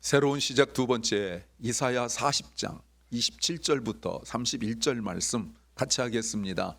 새로운 시작 두 번째, 이사야 40장 27절부터 31절 말씀 같이 하겠습니다.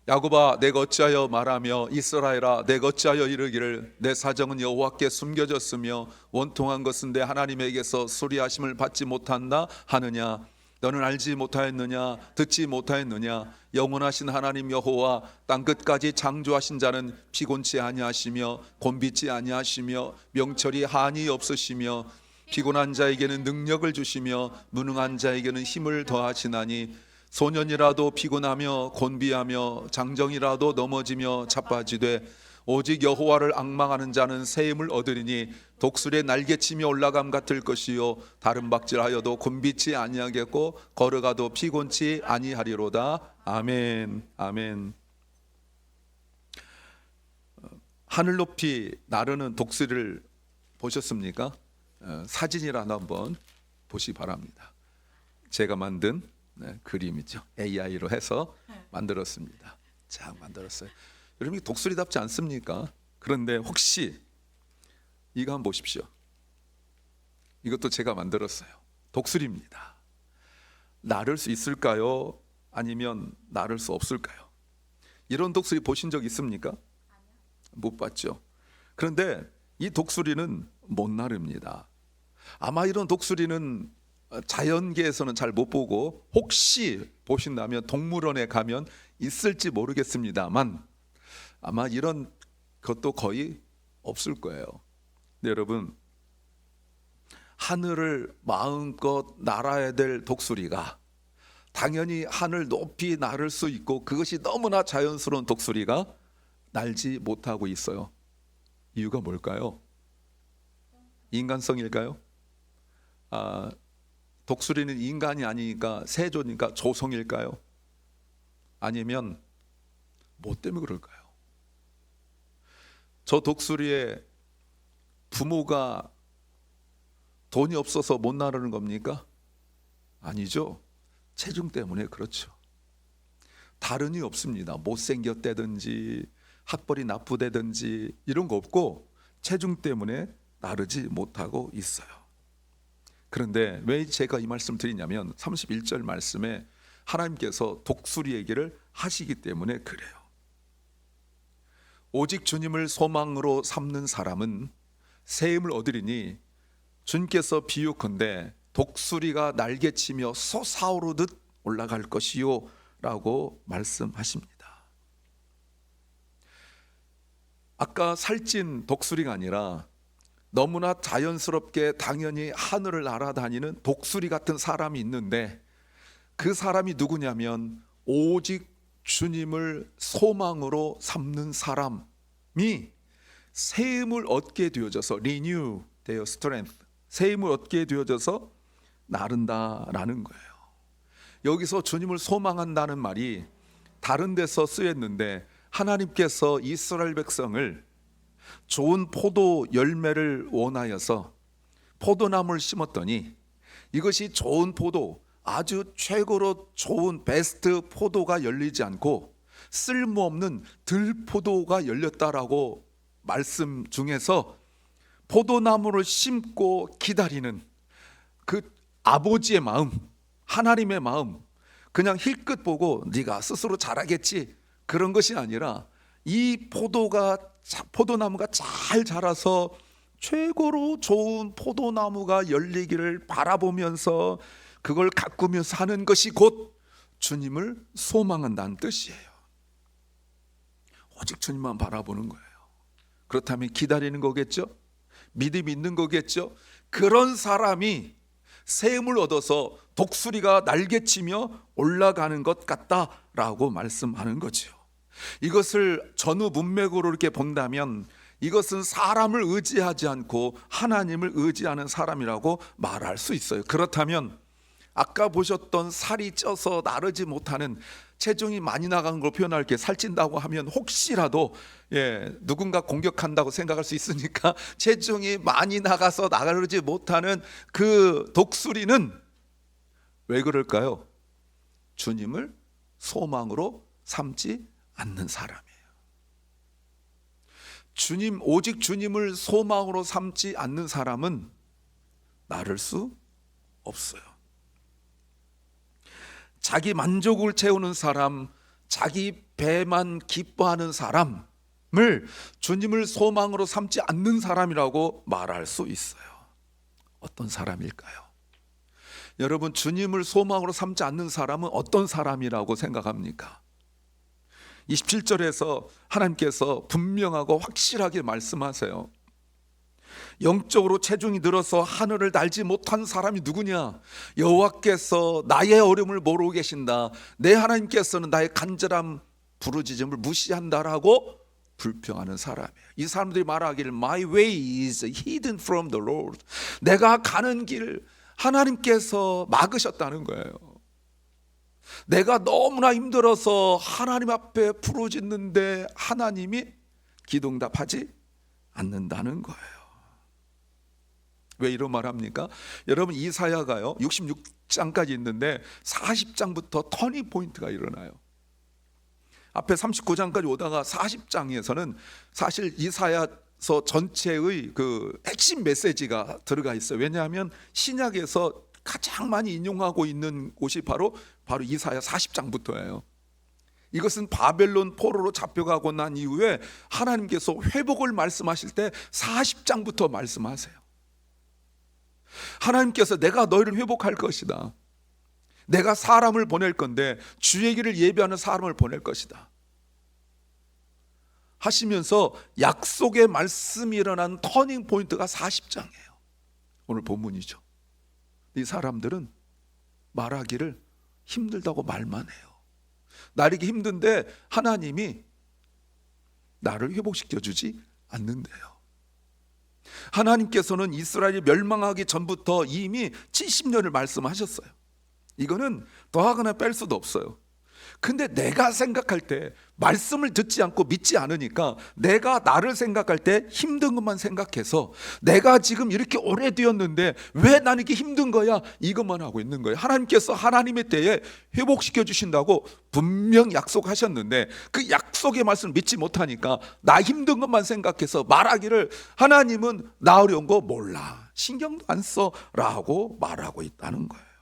야곱아, 내가 어찌하여 말하며 이스라엘아, 내가 어찌하여 이르기를 내 사정은 여호와께 숨겨졌으며 원통한 것은 내 하나님에게서 수리하심을 받지 못한다 하느냐. 너는 알지 못하였느냐, 듣지 못하였느냐. 영원하신 하나님 여호와 땅 끝까지 창조하신 자는 피곤치 아니하시며 곤비치 아니하시며 명철이 한이 없으시며 피곤한 자에게는 능력을 주시며 무능한 자에게는 힘을 더하시나니 소년이라도 피곤하며 곤비하며 장정이라도 넘어지며 자빠지되 오직 여호와를 앙망하는 자는 새 힘을 얻으리니 독수리의 날개치며 올라감 같을 것이요 다른 박질하여도 곤비치 아니하겠고 걸어가도 피곤치 아니하리로다. 아멘. 아멘. 하늘 높이 나르는 독수리를 보셨습니까? 사진이라도 한번 보시기 바랍니다. 제가 만든 그림이죠. AI로 해서 만들었습니다. 자, 만들었어요. 여러분, 독수리답지 않습니까? 그런데 혹시 이거 한번 보십시오. 이것도 제가 만들었어요. 독수리입니다. 나를 수 있을까요? 아니면 나를 수 없을까요? 이런 독수리 보신 적 있습니까? 못 봤죠. 그런데 이 독수리는 못 나릅니다. 아마 이런 독수리는 자연계에서는 잘 못 보고 혹시 보신다면 동물원에 가면 있을지 모르겠습니다만 아마 이런 것도 거의 없을 거예요. 네, 여러분, 하늘을 마음껏 날아야 될 독수리가 당연히 하늘 높이 날을 수 있고 그것이 너무나 자연스러운 독수리가 날지 못하고 있어요. 이유가 뭘까요? 인간성일까요? 독수리는 인간이 아니니까 세조니까 조성일까요? 아니면 뭐 때문에 그럴까요? 저 독수리의 부모가 돈이 없어서 못 나르는 겁니까? 아니죠. 체중 때문에 그렇죠. 다른 이유 없습니다. 못생겼다든지 학벌이 나쁘다든지 이런 거 없고 체중 때문에 나르지 못하고 있어요. 그런데 왜 제가 이 말씀 드리냐면 31절 말씀에 하나님께서 독수리 얘기를 하시기 때문에 그래요. 오직 주님을 소망으로 삼는 사람은 새 힘을 얻으리니 주님께서 비유컨대 독수리가 날개치며 솟아오르듯 올라갈 것이요 라고 말씀하십니다. 아까 살찐 독수리가 아니라 너무나 자연스럽게 당연히 하늘을 날아다니는 독수리 같은 사람이 있는데 그 사람이 누구냐면 오직 주님을 소망으로 삼는 사람이 새 힘을 얻게 되어져서 renew their strength, 새 힘을 얻게 되어져서 나른다라는 거예요. 여기서 주님을 소망한다는 말이 다른 데서 쓰였는데 하나님께서 이스라엘 백성을 좋은 포도 열매를 원하여서 포도나무를 심었더니 이것이 좋은 포도, 아주 최고로 좋은 베스트 포도가 열리지 않고 쓸모없는 들포도가 열렸다라고 말씀 중에서 포도나무를 심고 기다리는 그 아버지의 마음, 하나님의 마음, 그냥 힐끗 보고 네가 스스로 잘하겠지 그런 것이 아니라 이 포도나무가 잘 자라서 최고로 좋은 포도나무가 열리기를 바라보면서 그걸 가꾸면서 하는 것이 곧 주님을 소망한다는 뜻이에요. 오직 주님만 바라보는 거예요. 그렇다면 기다리는 거겠죠? 믿음이 있는 거겠죠? 그런 사람이 새 힘을 얻어서 독수리가 날개치며 올라가는 것 같다라고 말씀하는 거죠. 이것을 전후 문맥으로 이렇게 본다면 이것은 사람을 의지하지 않고 하나님을 의지하는 사람이라고 말할 수 있어요. 그렇다면 아까 보셨던 살이 쪄서 나르지 못하는, 체중이 많이 나간 걸 표현할게, 살찐다고 하면 혹시라도 누군가 공격한다고 생각할 수 있으니까 체중이 많이 나가서 나르지 못하는 그 독수리는 왜 그럴까요? 주님을 소망으로 삼지 않는 사람이에요. 오직 주님을 소망으로 삼지 않는 사람은 나를 수 없어요. 자기 만족을 채우는 사람, 자기 배만 기뻐하는 사람을 주님을 소망으로 삼지 않는 사람이라고 말할 수 있어요. 어떤 사람일까요? 여러분, 주님을 소망으로 삼지 않는 사람은 어떤 사람이라고 생각합니까? 27절에서 하나님께서 분명하고 확실하게 말씀하세요. 영적으로 체중이 늘어서 하늘을 날지 못한 사람이 누구냐? 여호와께서 나의 어려움을 모르고 계신다. 내 하나님께서는 나의 간절함 부르짖음을 무시한다라고 불평하는 사람이에요. 이 사람들이 말하기를 My way is hidden from the Lord. 내가 가는 길 하나님께서 막으셨다는 거예요. 내가 너무나 힘들어서 하나님 앞에 부르짖는데 하나님이 기도응답하지 않는다는 거예요. 왜 이런 말 합니까? 여러분, 이사야가요 66장까지 있는데 40장부터 터닝 포인트가 일어나요. 앞에 39장까지 오다가 40장에서는 사실 이사야서 전체의 그 핵심 메시지가 들어가 있어요. 왜냐하면 신약에서 가장 많이 인용하고 있는 곳이 바로 이사야 40장부터예요. 이것은 바벨론 포로로 잡혀가고 난 이후에 하나님께서 회복을 말씀하실 때 40장부터 말씀하세요. 하나님께서 내가 너희를 회복할 것이다. 내가 사람을 보낼 건데 주의 길을 예비하는 사람을 보낼 것이다 하시면서 약속의 말씀이 일어난 터닝 포인트가 40장이에요. 오늘 본문이죠. 이 사람들은 말하기를 힘들다고 말만 해요. 나 이렇게 힘든데 하나님이 나를 회복시켜 주지 않는데요. 하나님께서는 이스라엘이 멸망하기 전부터 이미 70년을 말씀하셨어요. 이거는 더하거나 뺄 수도 없어요. 근데 내가 생각할 때 말씀을 듣지 않고 믿지 않으니까 내가 나를 생각할 때 힘든 것만 생각해서 내가 지금 이렇게 오래되었는데 왜 나는 이렇게 힘든 거야? 이것만 하고 있는 거예요. 하나님께서 하나님의 때에 회복시켜 주신다고 분명 약속하셨는데 그 약속의 말씀을 믿지 못하니까 나 힘든 것만 생각해서 말하기를 하나님은 나 어려운 거 몰라, 신경도 안 써 라고 말하고 있다는 거예요.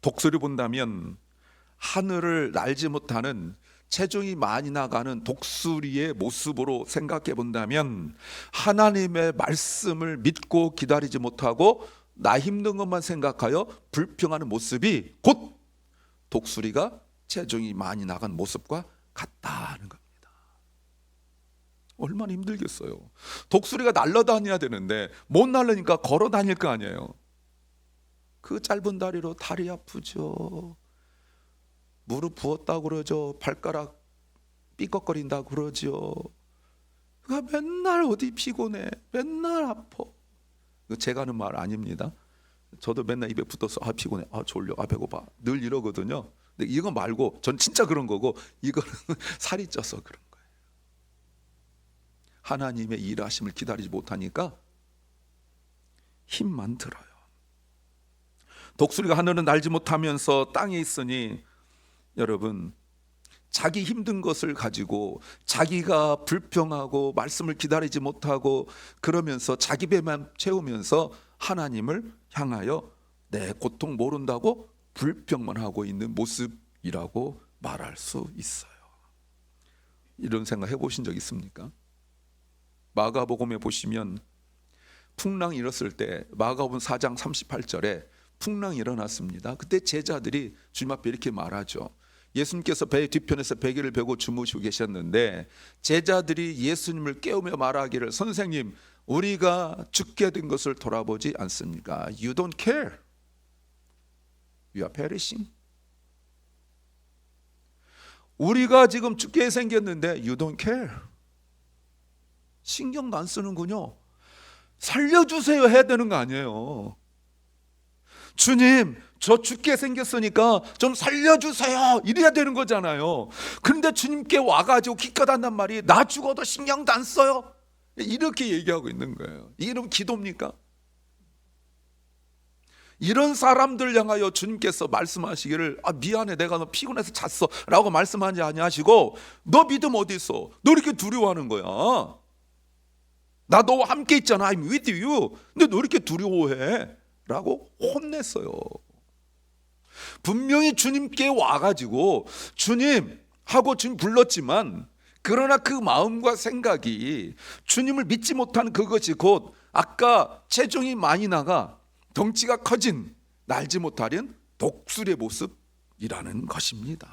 독수리 본다면 하늘을 날지 못하는 체중이 많이 나가는 독수리의 모습으로 생각해 본다면 하나님의 말씀을 믿고 기다리지 못하고 나 힘든 것만 생각하여 불평하는 모습이 곧 독수리가 체중이 많이 나간 모습과 같다는 겁니다. 얼마나 힘들겠어요. 독수리가 날아다녀야 되는데 못 날으니까 걸어 다닐 거 아니에요. 그 짧은 다리로 다리 아프죠. 무릎 부었다고 그러죠. 발가락 삐걱거린다고 그러죠. 그러니까 맨날 어디 피곤해, 맨날 아파. 제가 하는 말 아닙니다. 저도 맨날 입에 붙어서 피곤해, 졸려, 배고파 늘 이러거든요. 근데 이거 말고 전 진짜 그런 거고 이거는 살이 쪄서 그런 거예요. 하나님의 일하심을 기다리지 못하니까 힘만 들어요. 독수리가 하늘은 날지 못하면서 땅에 있으니 여러분, 자기 힘든 것을 가지고 자기가 불평하고 말씀을 기다리지 못하고 그러면서 자기 배만 채우면서 하나님을 향하여 내 고통 모른다고 불평만 하고 있는 모습이라고 말할 수 있어요. 이런 생각 해보신 적 있습니까? 마가복음에 보시면 풍랑이 일었을 때 마가복음 4장 38절에 풍랑이 일어났습니다. 그때 제자들이 주님 앞에 이렇게 말하죠. 예수님께서 배 뒤편에서 베개를 베고 주무시고 계셨는데 제자들이 예수님을 깨우며 말하기를 선생님, 우리가 죽게 된 것을 돌아보지 않습니까? You don't care. You are perishing. 우리가 지금 죽게 생겼는데 You don't care. 신경도 안 쓰는군요. 살려주세요 해야 되는 거 아니에요. 주님, 저 죽게 생겼으니까 좀 살려주세요 이래야 되는 거잖아요. 그런데 주님께 와가지고 기껏한단 말이 나 죽어도 신경도 안 써요 이렇게 얘기하고 있는 거예요. 이게 그럼 기도입니까? 이런 사람들 향하여 주님께서 말씀하시기를 미안해, 내가 너 피곤해서 잤어 라고 말씀하지 아니하시고 너 믿음 어디 있어? 너 이렇게 두려워하는 거야. 나 너와 함께 있잖아. I'm with you. 근데 너 이렇게 두려워해? 라고 혼냈어요. 분명히 주님께 와가지고 주님 하고 주님 불렀지만, 그러나 그 마음과 생각이 주님을 믿지 못한 그것이 곧 아까 체중이 많이 나가 덩치가 커진 날지 못하는 독수리의 모습이라는 것입니다.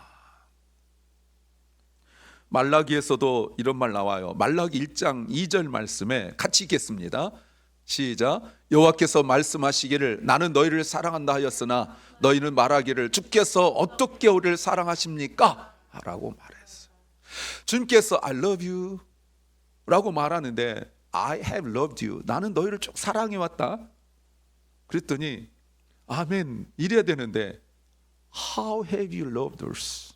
말라기에서도 이런 말 나와요. 말라기 1장 2절 말씀에 같이 읽겠습니다. 시작. 여호와께서 말씀하시기를 나는 너희를 사랑한다 하였으나 너희는 말하기를 주께서 어떻게 우리를 사랑하십니까? 라고 말했어요. 주님께서 I love you 라고 말하는데 I have loved you, 나는 너희를 쭉 사랑해왔다. 그랬더니 아멘 이래야 되는데 How have you loved us?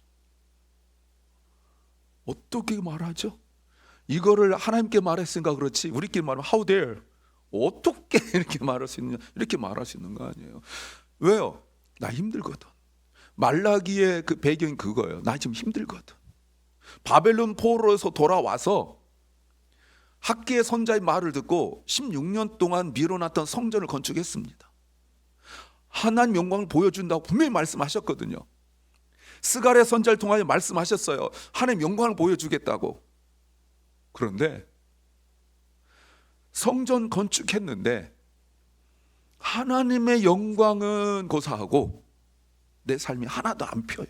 어떻게 말하죠? 이거를 하나님께 말했으니까 그렇지 우리끼리 말하면 How dare, 어떻게 이렇게 말할 수 있느냐, 이렇게 말할 수 있는 거 아니에요. 왜요? 나 힘들거든. 말라기의 그 배경이 그거예요. 나 지금 힘들거든. 바벨론 포로에서 돌아와서 학개의 선자의 말을 듣고 16년 동안 미뤄놨던 성전을 건축했습니다. 하나님 영광을 보여준다고 분명히 말씀하셨거든요. 스가랴 선자를 통하여 말씀하셨어요. 하나님 영광을 보여주겠다고. 그런데 성전 건축했는데 하나님의 영광은 고사하고 내 삶이 하나도 안 펴요.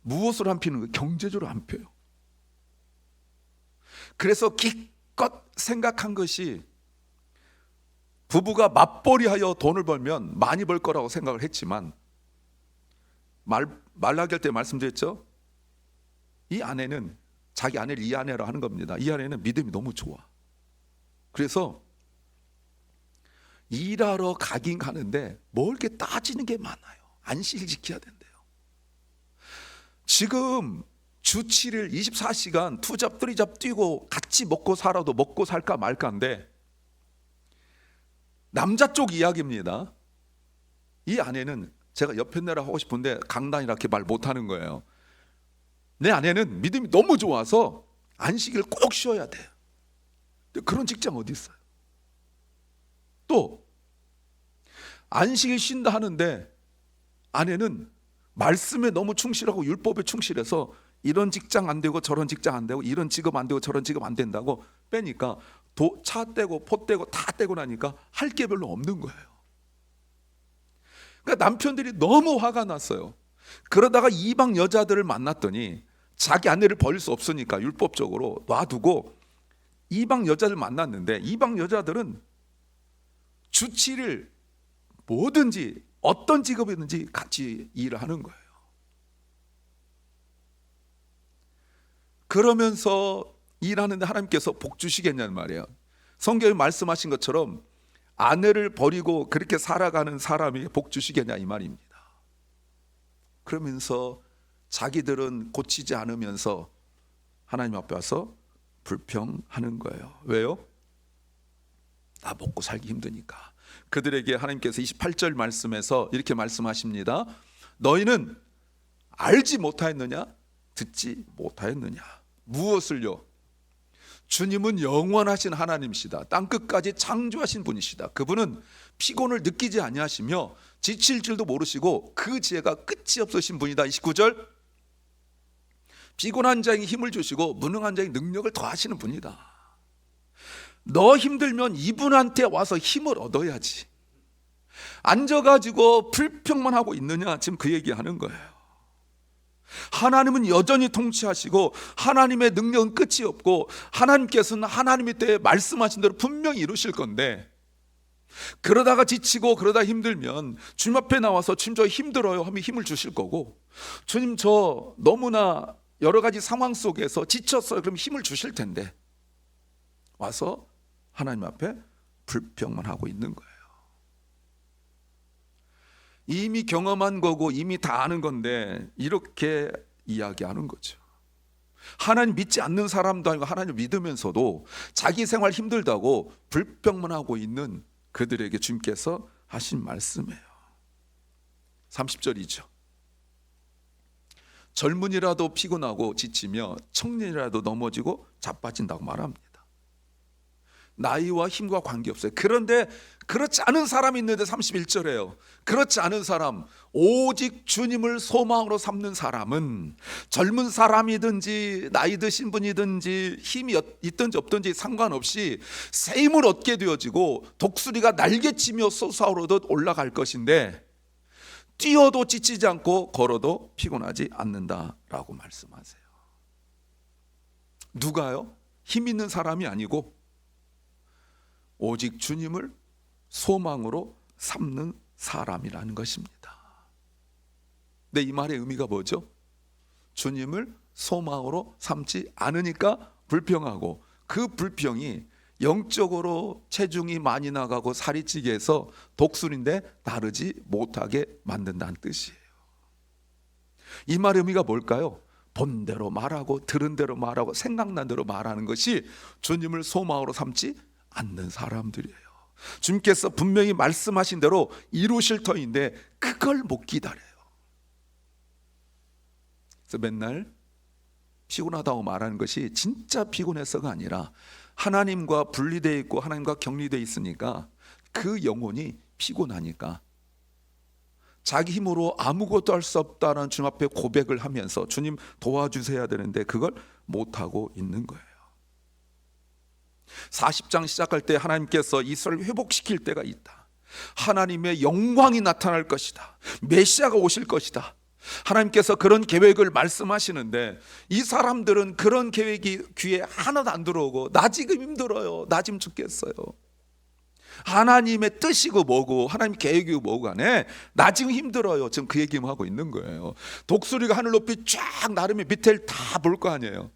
무엇으로 안 피는 거예요? 경제적으로 안 펴요. 그래서 기껏 생각한 것이 부부가 맞벌이하여 돈을 벌면 많이 벌 거라고 생각을 했지만 말라기 할 때 말씀드렸죠. 이 아내는 자기 아내를 이 아내로 하는 겁니다. 이 아내는 믿음이 너무 좋아. 그래서 일하러 가긴 가는데 뭐 이렇게 따지는 게 많아요. 안식일 지켜야 된대요. 지금 주 7일 24시간 투잡 쓰리잡 뛰고 같이 먹고 살아도 먹고 살까 말까인데 남자 쪽 이야기입니다. 이 아내는 제가 옆에 내라 하고 싶은데 강단이라 이렇게 말 못하는 거예요. 내 아내는 믿음이 너무 좋아서 안식일 꼭 쉬어야 돼. 그런 직장 어디 있어요? 또 안식일 쉰다 하는데 아내는 말씀에 너무 충실하고 율법에 충실해서 이런 직장 안 되고 저런 직장 안 되고 이런 직업 안 되고 저런 직업 안 된다고 빼니까 차 떼고 포 떼고 다 떼고 나니까 할 게 별로 없는 거예요. 그러니까 남편들이 너무 화가 났어요. 그러다가 이방 여자들을 만났더니 자기 아내를 버릴 수 없으니까 율법적으로 놔두고 이방 여자를 만났는데 이방 여자들은 주 7일 뭐든지 어떤 직업이든지 같이 일을 하는 거예요. 그러면서 일하는데 하나님께서 복 주시겠냐는 말이에요. 성경에 말씀하신 것처럼 아내를 버리고 그렇게 살아가는 사람이 복 주시겠냐 이 말입니다. 그러면서 자기들은 고치지 않으면서 하나님 앞에 와서 불평하는 거예요. 왜요? 나 먹고 살기 힘드니까. 그들에게 하나님께서 28절 말씀에서 이렇게 말씀하십니다. 너희는 알지 못하였느냐? 듣지 못하였느냐? 무엇을요? 주님은 영원하신 하나님이시다. 땅끝까지 창조하신 분이시다. 그분은 피곤을 느끼지 아니하시며 지칠 줄도 모르시고 그 지혜가 끝이 없으신 분이다. 29절 피곤한 자에게 힘을 주시고 무능한 자에게 능력을 더하시는 분이다. 너 힘들면 이분한테 와서 힘을 얻어야지. 앉아가지고 불평만 하고 있느냐? 지금 그 얘기하는 거예요. 하나님은 여전히 통치하시고 하나님의 능력은 끝이 없고 하나님께서는 하나님의 때에 말씀하신 대로 분명히 이루실 건데 그러다가 지치고 그러다 힘들면 주님 앞에 나와서 주님 저 힘들어요 하면 힘을 주실 거고 주님 저 너무나 여러 가지 상황 속에서 지쳤어요 그럼 힘을 주실 텐데 와서 하나님 앞에 불평만 하고 있는 거예요. 이미 경험한 거고 이미 다 아는 건데 이렇게 이야기하는 거죠. 하나님 믿지 않는 사람도 아니고 하나님 믿으면서도 자기 생활 힘들다고 불평만 하고 있는 그들에게 주님께서 하신 말씀이에요. 30절이죠. 젊은이라도 피곤하고 지치며 청년이라도 넘어지고 자빠진다고 말합니다. 나이와 힘과 관계없어요. 그런데 그렇지 않은 사람이 있는데 31절에요. 그렇지 않은 사람, 오직 주님을 소망으로 삼는 사람은 젊은 사람이든지 나이 드신 분이든지 힘이 있든지 없든지 상관없이 새 힘을 얻게 되어지고 독수리가 날개치며 솟아오르듯 올라갈 것인데 뛰어도 지치지 않고 걸어도 피곤하지 않는다라고 말씀하세요. 누가요? 힘 있는 사람이 아니고 오직 주님을 소망으로 삼는 사람이라는 것입니다. 근데 이 말의 의미가 뭐죠? 주님을 소망으로 삼지 않으니까 불평하고, 그 불평이 영적으로 체중이 많이 나가고 살이 찌게 해서 독수리인데 나르지 못하게 만든다는 뜻이에요. 이 말의 의미가 뭘까요? 본 대로 말하고 들은 대로 말하고 생각난 대로 말하는 것이 주님을 소망으로 삼지 않는 사람들이에요. 주님께서 분명히 말씀하신 대로 이루실 터인데 그걸 못 기다려요. 그래서 맨날 피곤하다고 말하는 것이 진짜 피곤해서가 아니라 하나님과 분리되어 있고 하나님과 격리되어 있으니까 그 영혼이 피곤하니까 자기 힘으로 아무것도 할 수 없다는 주님 앞에 고백을 하면서 주님 도와주셔야 되는데 그걸 못하고 있는 거예요. 40장 시작할 때 하나님께서 이스라엘을 회복시킬 때가 있다. 하나님의 영광이 나타날 것이다. 메시아가 오실 것이다. 하나님께서 그런 계획을 말씀하시는데 이 사람들은 그런 계획이 귀에 하나도 안 들어오고 나 지금 힘들어요. 나 지금 죽겠어요. 하나님의 뜻이고 뭐고 하나님 계획이고 뭐고 간에 나 지금 힘들어요. 지금 그 얘기만 하고 있는 거예요. 독수리가 하늘 높이 쫙 나르면 밑에를 다 볼 거 아니에요.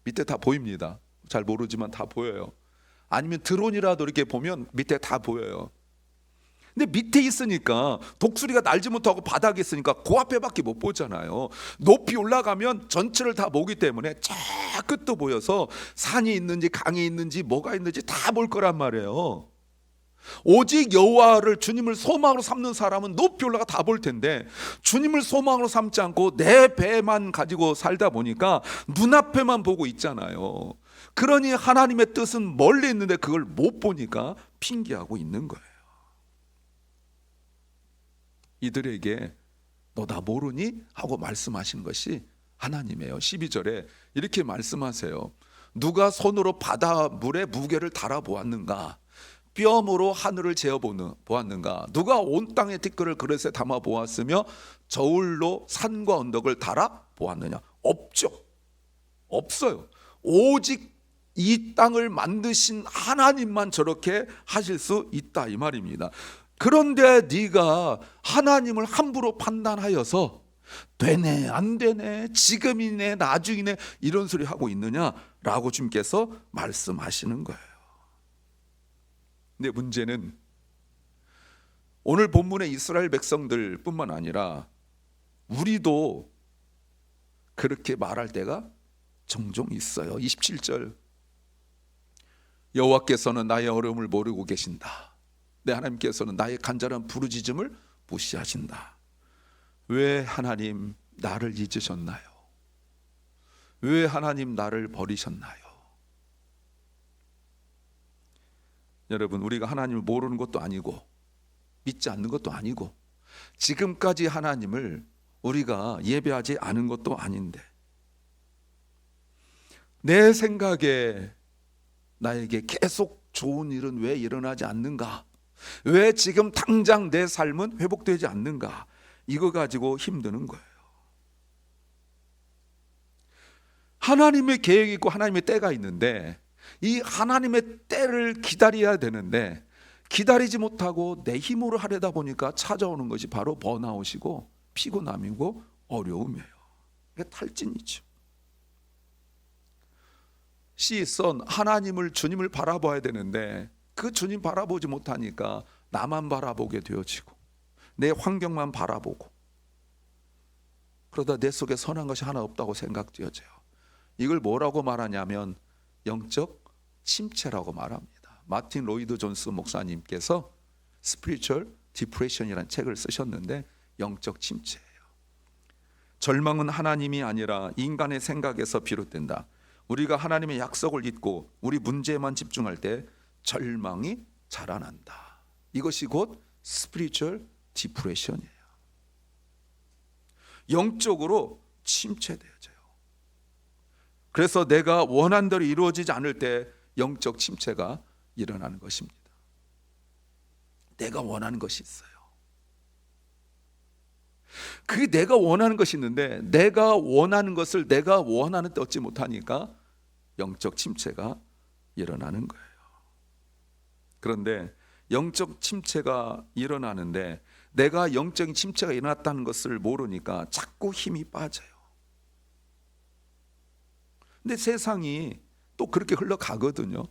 밑에 다 보입니다. 잘 모르지만 다 보여요. 아니면 드론이라도 이렇게 보면 밑에 다 보여요. 근데 밑에 있으니까 독수리가 날지 못하고 바닥에 있으니까 그 앞에밖에 못 보잖아요. 높이 올라가면 전체를 다 보기 때문에 저 끝도 보여서 산이 있는지 강이 있는지 뭐가 있는지 다 볼 거란 말이에요. 오직 여호와를 주님을 소망으로 삼는 사람은 높이 올라가 다 볼 텐데 주님을 소망으로 삼지 않고 내 배만 가지고 살다 보니까 눈앞에만 보고 있잖아요. 그러니 하나님의 뜻은 멀리 있는데 그걸 못 보니까 핑계하고 있는 거예요. 이들에게 너 나 모르니? 하고 말씀하신 것이 하나님이에요. 12절에 이렇게 말씀하세요. 누가 손으로 바닷물에 무게를 달아보았는가? 뼘으로 하늘을 재어보았는가? 누가 온 땅의 티끌을 그릇에 담아 보았으며 저울로 산과 언덕을 달아 보았느냐? 없죠. 없어요. 오직 이 땅을 만드신 하나님만 저렇게 하실 수 있다 이 말입니다. 그런데 네가 하나님을 함부로 판단하여서 되네 안 되네 지금이네 나중이네 이런 소리 하고 있느냐라고 주님께서 말씀하시는 거예요. 근데 문제는 오늘 본문의 이스라엘 백성들 뿐만 아니라 우리도 그렇게 말할 때가 종종 있어요. 27절 여호와께서는 나의 어려움을 모르고 계신다. 내 하나님께서는 나의 간절한 부르짖음을 무시하신다. 왜 하나님 나를 잊으셨나요? 왜 하나님 나를 버리셨나요? 여러분, 우리가 하나님을 모르는 것도 아니고 믿지 않는 것도 아니고 지금까지 하나님을 우리가 예배하지 않은 것도 아닌데 내 생각에 나에게 계속 좋은 일은 왜 일어나지 않는가? 왜 지금 당장 내 삶은 회복되지 않는가? 이거 가지고 힘드는 거예요. 하나님의 계획이 있고 하나님의 때가 있는데 이 하나님의 때를 기다려야 되는데 기다리지 못하고 내 힘으로 하려다 보니까 찾아오는 것이 바로 번아웃이고 피곤함이고 어려움이에요. 이게 탈진이죠. 시선 하나님을 주님을 바라봐야 되는데 그 주님 바라보지 못하니까 나만 바라보게 되어지고 내 환경만 바라보고 그러다 내 속에 선한 것이 하나 없다고 생각되어져요. 이걸 뭐라고 말하냐면 영적 침체라고 말합니다. 마틴 로이드 존스 목사님께서 Spiritual Depression이라는 책을 쓰셨는데 영적 침체예요. 절망은 하나님이 아니라 인간의 생각에서 비롯된다. 우리가 하나님의 약속을 잊고 우리 문제에만 집중할 때 절망이 자라난다. 이것이 곧 스피리추얼 디프레션이에요. 영적으로 침체되어져요. 그래서 내가 원한 대로 이루어지지 않을 때 영적 침체가 일어나는 것입니다. 내가 원하는 것이 있어요. 그게 내가 원하는 것이 있는데 내가 원하는 것을 내가 원하는 때 얻지 못하니까 영적 침체가 일어나는 거예요. 그런데 영적 침체가 일어나는데 내가 영적인 침체가 일어났다는 것을 모르니까 자꾸 힘이 빠져요. 근데 세상이 또 그렇게 흘러가거든요.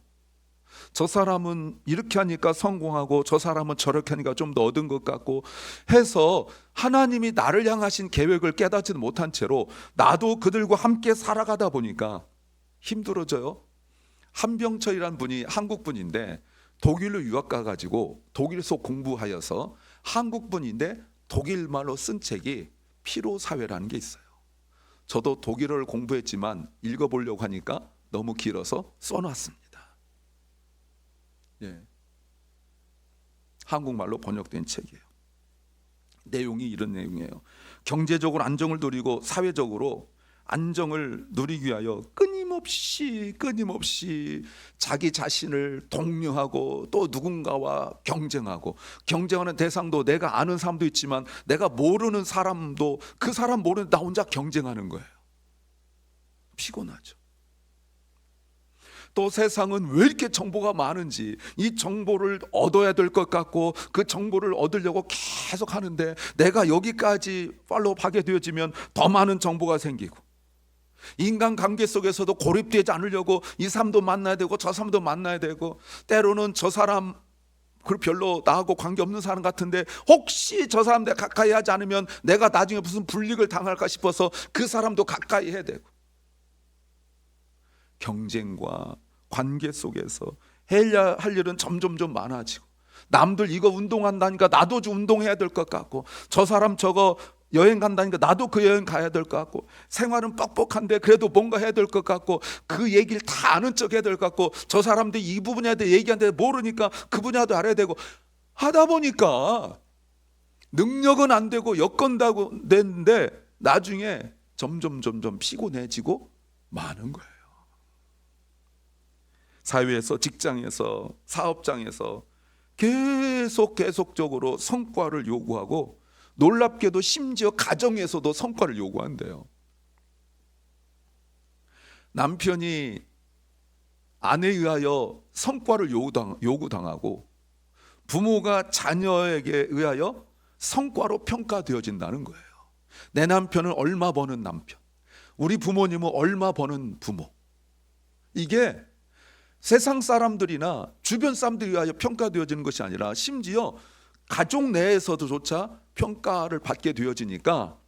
저 사람은 이렇게 하니까 성공하고 저 사람은 저렇게 하니까 좀 더 얻은 것 같고 해서 하나님이 나를 향하신 계획을 깨닫지도 못한 채로 나도 그들과 함께 살아가다 보니까 힘들어져요. 한병철이라는 분이 한국 분인데 독일로 유학 가가지고 독일에서 공부하여서 한국 분인데 독일 말로 쓴 책이 피로사회라는 게 있어요. 저도 독일어를 공부했지만 읽어보려고 하니까 너무 길어서 써놨습니다. 예. 한국말로 번역된 책이에요. 내용이 이런 내용이에요. 경제적으로 안정을 누리고 사회적으로 안정을 누리기 위하여 끊임없이 자기 자신을 독려하고 또 누군가와 경쟁하는 대상도 내가 아는 사람도 있지만 내가 모르는 사람도 그 사람 모르는데 나 혼자 경쟁하는 거예요. 피곤하죠. 또 세상은 왜 이렇게 정보가 많은지 이 정보를 얻어야 될 것 같고 그 정보를 얻으려고 계속 하는데 내가 여기까지 팔로우하게 되어지면 더 많은 정보가 생기고 인간관계 속에서도 고립되지 않으려고 이 사람도 만나야 되고 저 사람도 만나야 되고 때로는 저 사람 별로 나하고 관계없는 사람 같은데 혹시 저 사람 내가 가까이 하지 않으면 내가 나중에 무슨 불이익을 당할까 싶어서 그 사람도 가까이 해야 되고 경쟁과 관계 속에서 해야 할 일은 점점 많아지고 남들 이거 운동한다니까 나도 좀 운동해야 될 것 같고 저 사람 저거 여행 간다니까 나도 그 여행 가야 될 것 같고 생활은 뻑뻑한데 그래도 뭔가 해야 될 것 같고 그 얘기를 다 아는 척 해야 될 것 같고 저 사람들이 이 부분에 대해 얘기하는데 모르니까 그 분야도 알아야 되고 하다 보니까 능력은 안 되고 여건다고 됐는데 나중에 점점 피곤해지고 마는 거예요. 사회에서 직장에서 사업장에서 계속적으로 성과를 요구하고 놀랍게도 심지어 가정에서도 성과를 요구한대요. 남편이 아내에 의하여 성과를 요구당하고 부모가 자녀에게 의하여 성과로 평가되어진다는 거예요. 내 남편은 얼마 버는 남편, 우리 부모님은 얼마 버는 부모. 이게 세상 사람들이나 주변 사람들에 의하여 평가되어지는 것이 아니라 심지어 가족 내에서도조차 평가를 받게 되어지니까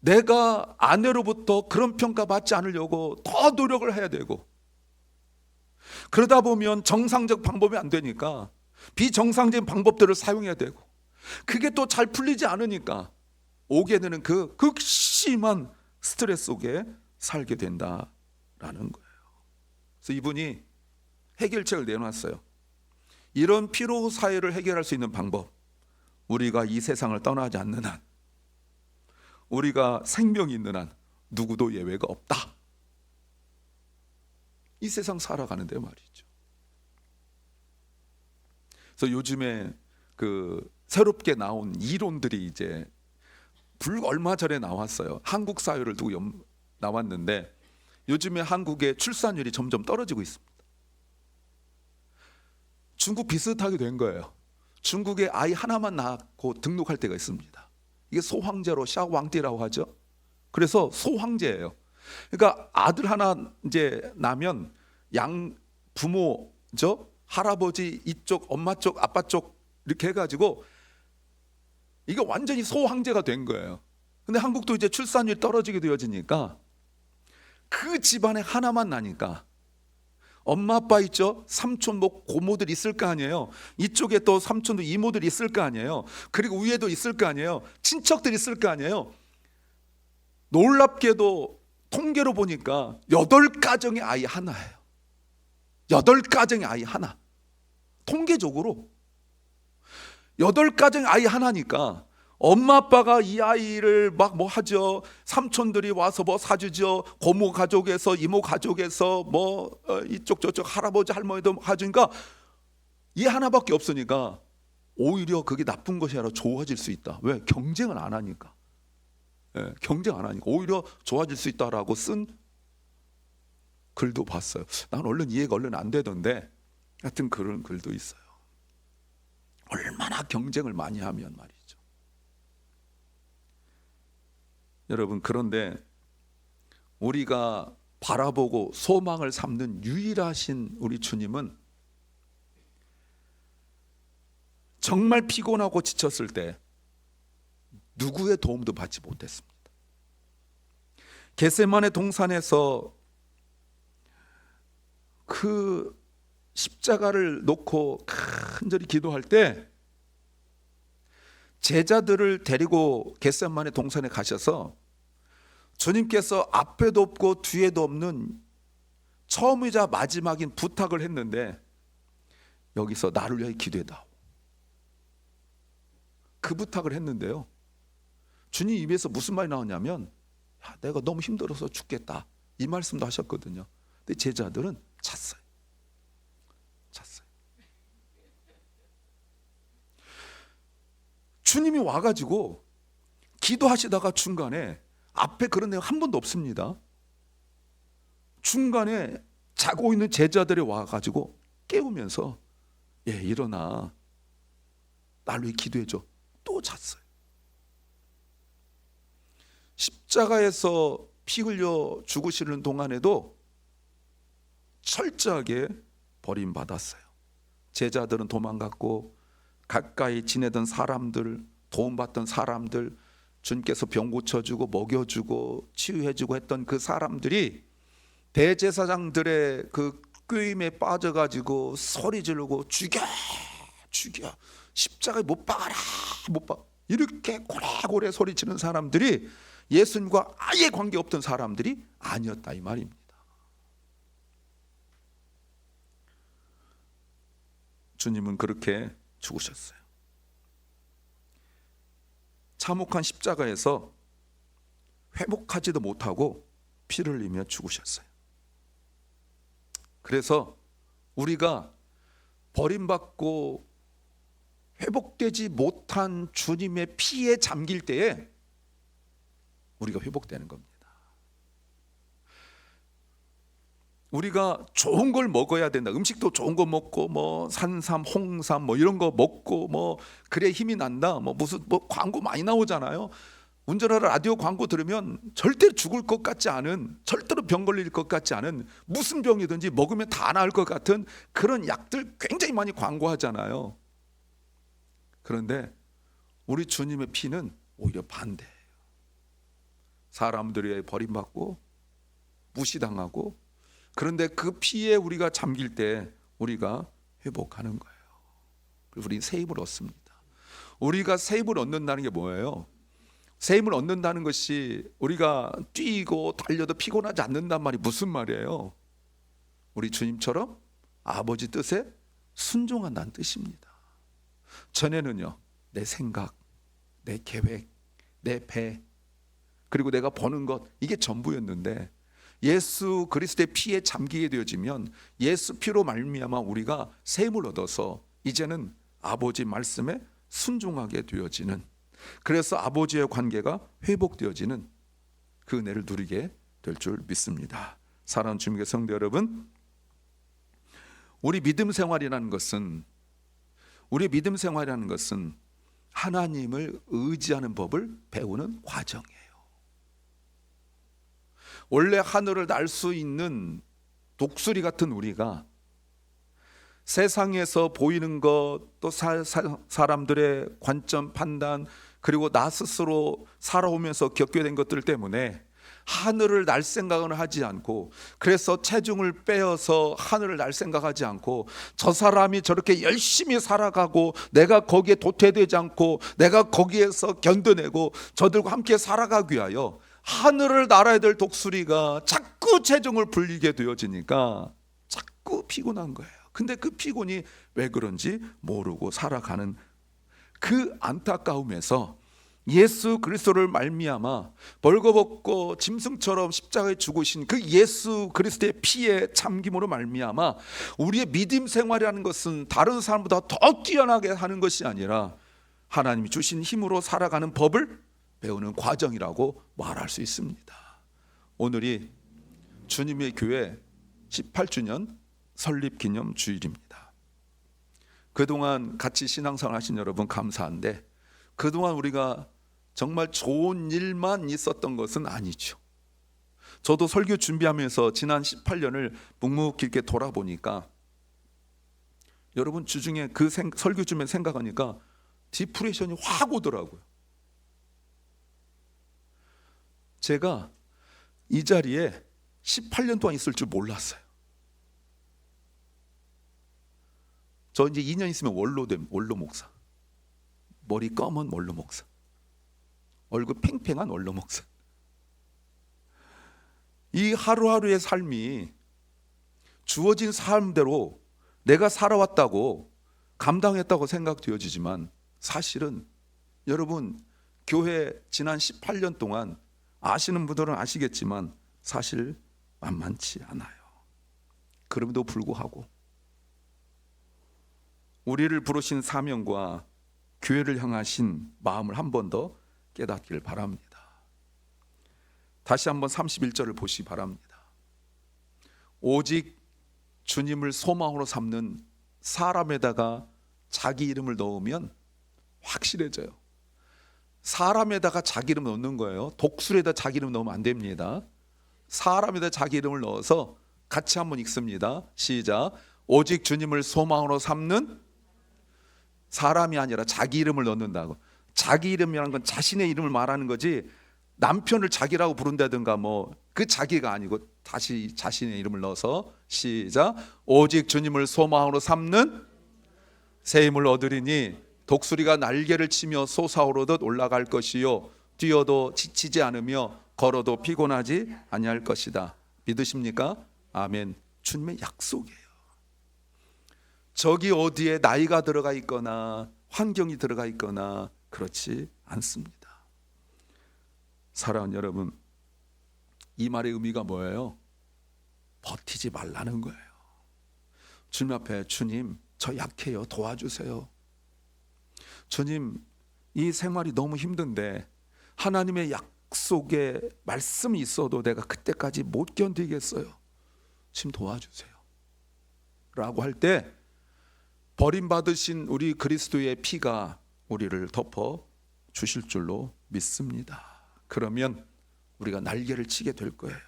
내가 아내로부터 그런 평가받지 않으려고 더 노력을 해야 되고 그러다 보면 정상적 방법이 안 되니까 비정상적인 방법들을 사용해야 되고 그게 또 잘 풀리지 않으니까 오게 되는 그 극심한 스트레스 속에 살게 된다라는 거예요. 그래서 이분이 해결책을 내놨어요. 이런 피로 사회를 해결할 수 있는 방법, 우리가 이 세상을 떠나지 않는 한, 우리가 생명이 있는 한 누구도 예외가 없다. 이 세상 살아가는데 말이죠. 그래서 요즘에 그 새롭게 나온 이론들이 이제 불과 얼마 전에 나왔어요. 한국 사회를 두고 나왔는데 요즘에 한국의 출산율이 점점 떨어지고 있습니다. 중국 비슷하게 된 거예요. 중국에 아이 하나만 낳고 등록할 때가 있습니다. 이게 소황제로 샤왕띠라고 하죠. 그래서 소황제예요. 그러니까 아들 하나 이제 나면 양 부모죠, 할아버지 이쪽, 엄마 쪽, 아빠 쪽 이렇게 해가지고 이게 완전히 소황제가 된 거예요. 근데 한국도 이제 출산율이 떨어지게 되어지니까 그 집안에 하나만 나니까 엄마 아빠 있죠, 삼촌 뭐 고모들 있을 거 아니에요. 이쪽에 또 삼촌도 이모들 있을 거 아니에요. 그리고 위에도 있을 거 아니에요. 친척들 있을 거 아니에요. 놀랍게도 통계로 보니까 8가정의 아이 하나예요. 8가정의 아이 하나. 통계적으로 8가정의 아이 하나니까 엄마 아빠가 이 아이를 막 뭐 하죠. 삼촌들이 와서 뭐 사주죠. 고모 가족에서 이모 가족에서 뭐 이쪽 저쪽 할아버지 할머니도 하주니까 이 하나밖에 없으니까 오히려 그게 나쁜 것이 아니라 좋아질 수 있다. 왜? 경쟁을 안 하니까. 경쟁 안 하니까 오히려 좋아질 수 있다라고 쓴 글도 봤어요. 난 얼른 이해가 얼른 안 되던데 하여튼 그런 글도 있어요. 얼마나 경쟁을 많이 하면 말이죠. 여러분, 그런데 우리가 바라보고 소망을 삼는 유일하신 우리 주님은 정말 피곤하고 지쳤을 때 누구의 도움도 받지 못했습니다. 겟세마네 동산에서 그 십자가를 놓고 간절히 기도할 때 제자들을 데리고 겟세마네 동산에 가셔서 주님께서 앞에도 없고 뒤에도 없는 처음이자 마지막인 부탁을 했는데 여기서 나를 위하여 기도해다오. 그 부탁을 했는데요, 주님 입에서 무슨 말이 나왔냐면 야, 내가 너무 힘들어서 죽겠다 이 말씀도 하셨거든요. 근데 제자들은 잤어요. 주님이 와가지고 기도하시다가 중간에 앞에 그런 내용 한 번도 없습니다. 중간에 자고 있는 제자들이 와가지고 깨우면서 일어나 나를 위해 기도해줘. 또 잤어요. 십자가에서 피 흘려 죽으시는 동안에도 철저하게 버림받았어요. 제자들은 도망갔고 가까이 지내던 사람들, 도움받던 사람들, 주님께서 병 고쳐주고 먹여주고 치유해주고 했던 그 사람들이 대제사장들의 그 꾀임에 빠져가지고 소리 지르고 죽여 십자가에 못 박아라 못 박, 이렇게 고래고래 소리치는 사람들이 예수님과 아예 관계없던 사람들이 아니었다 이 말입니다. 주님은 그렇게 죽으셨어요. 참혹한 십자가에서 회복하지도 못하고 피를 흘리며 죽으셨어요. 그래서 우리가 버림받고 회복되지 못한 주님의 피에 잠길 때에 우리가 회복되는 겁니다. 우리가 좋은 걸 먹어야 된다. 음식도 좋은 거 먹고 뭐 산삼, 홍삼 뭐 이런 거 먹고 뭐 그래 힘이 난다. 뭐 무슨 뭐 광고 많이 나오잖아요. 운전하러 라디오 광고 들으면 절대 죽을 것 같지 않은, 절대로 병 걸릴 것 같지 않은, 무슨 병이든지 먹으면 다 나을 것 같은 그런 약들 굉장히 많이 광고하잖아요. 그런데 우리 주님의 피는 오히려 반대예요. 사람들에 버림받고 무시당하고, 그런데 그 피에 우리가 잠길 때 우리가 회복하는 거예요. 그리고 우리 새 힘을 얻습니다. 우리가 새 힘을 얻는다는 게 뭐예요? 새 힘을 얻는다는 것이 우리가 뛰고 달려도 피곤하지 않는단 말이 무슨 말이에요? 우리 주님처럼 아버지 뜻에 순종한다는 뜻입니다. 전에는요, 내 생각, 내 계획, 내 배, 그리고 내가 버는 것, 이게 전부였는데 예수 그리스도의 피에 잠기게 되어지면 예수 피로 말미암아 우리가 새 힘을 얻어서 이제는 아버지 말씀에 순종하게 되어지는, 그래서 아버지의 관계가 회복되어지는 그 은혜를 누리게 될 줄 믿습니다. 사랑하는 주님의 성도 여러분, 우리 믿음 생활이라는 것은 하나님을 의지하는 법을 배우는 과정이에요. 원래 하늘을 날 수 있는 독수리 같은 우리가 세상에서 보이는 것, 또 사람들의 관점 판단, 그리고 나 스스로 살아오면서 겪게 된 것들 때문에 하늘을 날 생각은 하지 않고, 그래서 체중을 빼어서 하늘을 날 생각하지 않고, 저 사람이 저렇게 열심히 살아가고 내가 거기에 도태되지 않고 내가 거기에서 견뎌내고 저들과 함께 살아가기 위하여 하늘을 날아야 될 독수리가 자꾸 체중을 불리게 되어지니까 자꾸 피곤한 거예요. 근데 그 피곤이 왜 그런지 모르고 살아가는 그 안타까움에서 예수 그리스도를 말미암아 벌거벗고 짐승처럼 십자가에 죽으신 그 예수 그리스도의 피의 참김으로 말미암아 우리의 믿음 생활이라는 것은 다른 사람보다 더 뛰어나게 하는 것이 아니라 하나님이 주신 힘으로 살아가는 법을 배우는 과정이라고 말할 수 있습니다. 오늘이 주님의 교회 18주년 설립 기념 주일입니다. 그동안 같이 신앙생활 하신 여러분 감사한데, 그동안 우리가 정말 좋은 일만 있었던 것은 아니죠. 저도 설교 준비하면서 지난 18년을 묵묵히 이렇게 돌아보니까 여러분 주중에 그 설교 주면 생각하니까 디프레션이 확 오더라고요. 제가 이 자리에 18년 동안 있을 줄 몰랐어요. 저 이제 2년 있으면 원로 목사, 머리 검은 원로 목사, 얼굴 팽팽한 원로 목사. 이 하루하루의 삶이 주어진 삶대로 내가 살아왔다고 감당했다고 생각되어지지만 사실은 여러분 교회 지난 18년 동안 아시는 분들은 아시겠지만 사실 만만치 않아요. 그럼에도 불구하고 우리를 부르신 사명과 교회를 향하신 마음을 한 번 더 깨닫기를 바랍니다. 다시 한번 31절을 보시기 바랍니다. 오직 주님을 소망으로 삼는 사람에다가 자기 이름을 넣으면 확실해져요. 사람에다가 자기 이름 넣는 거예요. 독수리에다 자기 이름 넣으면 안 됩니다. 사람에다 자기 이름을 넣어서 같이 한번 읽습니다. 시작. 오직 주님을 소망으로 삼는 사람이 아니라 자기 이름을 넣는다고. 자기 이름이라는 건 자신의 이름을 말하는 거지, 남편을 자기라고 부른다든가 뭐 그 자기가 아니고 다시 자신의 이름을 넣어서 시작. 오직 주님을 소망으로 삼는 새 힘을 얻으리니 독수리가 날개를 치며 솟아오르듯 올라갈 것이요 뛰어도 지치지 않으며 걸어도 피곤하지 아니할 것이다. 믿으십니까? 아멘. 주님의 약속이에요. 저기 어디에 나이가 들어가 있거나 환경이 들어가 있거나 그렇지 않습니다. 사랑하는 여러분, 이 말의 의미가 뭐예요? 버티지 말라는 거예요. 주님 앞에 주님 저 약해요, 도와주세요. 주님 이 생활이 너무 힘든데 하나님의 약속에 말씀이 있어도 내가 그때까지 못 견디겠어요. 주님 도와주세요 라고 할 때 버림받으신 우리 그리스도의 피가 우리를 덮어 주실 줄로 믿습니다. 그러면 우리가 날개를 치게 될 거예요.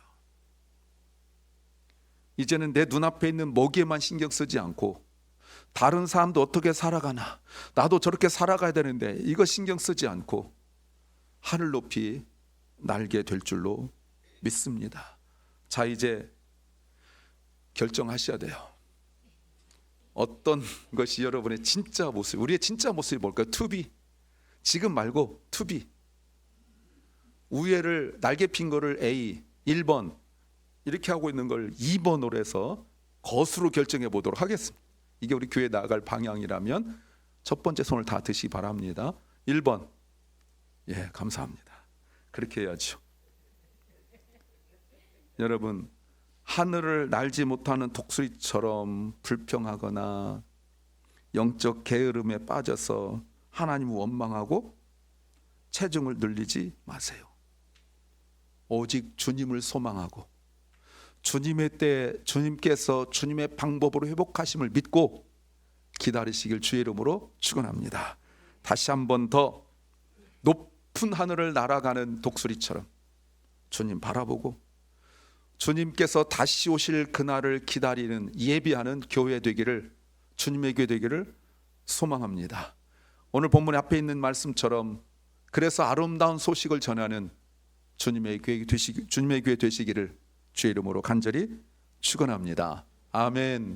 이제는 내 눈앞에 있는 먹이에만 신경 쓰지 않고 다른 사람도 어떻게 살아가나, 나도 저렇게 살아가야 되는데 이거 신경 쓰지 않고 하늘 높이 날게 될 줄로 믿습니다. 자, 이제 결정하셔야 돼요. 어떤 것이 여러분의 진짜 모습, 우리의 진짜 모습이 뭘까요? 투비. 지금 말고 투비. 우회를 날개 핀 거를 A 1번 이렇게 하고 있는 걸 2번으로 해서 것으로 결정해 보도록 하겠습니다. 이게 우리 교회 나아갈 방향이라면 첫 번째 손을 다 드시기 바랍니다. 1번. 예, 감사합니다. 그렇게 해야죠. 여러분, 하늘을 날지 못하는 독수리처럼 불평하거나 영적 게으름에 빠져서 하나님을 원망하고 체중을 늘리지 마세요. 오직 주님을 소망하고 주님의 때 주님께서 주님의 방법으로 회복하심을 믿고 기다리시길 주의 이름으로 축원합니다. 다시 한 번 더 높은 하늘을 날아가는 독수리처럼 주님 바라보고 주님께서 다시 오실 그날을 기다리는 예비하는 교회 되기를, 주님의 교회 되기를 소망합니다. 오늘 본문 앞에 있는 말씀처럼 그래서 아름다운 소식을 전하는 주님의 교회 되시기를 주의 이름으로 간절히 축원합니다. 아멘.